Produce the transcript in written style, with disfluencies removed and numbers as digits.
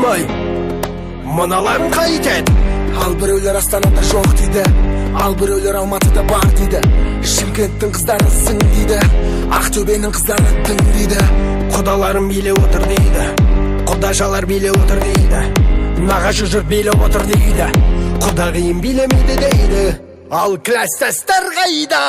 болмай мыналарын қайтет. Ал біреулер Астанада жоқ дейді, ал біреулер Алматыда бар дейді. Шымкенттің қыздары сың дейді, Ақтөбенің қыздары тың дейді. Құдаларым билеп отыр дейді, құдашалар билеп отыр дейді, нағашы жұрт билеп отыр дейді, құдағиым билемейді дейді. Ал кластастар қайда?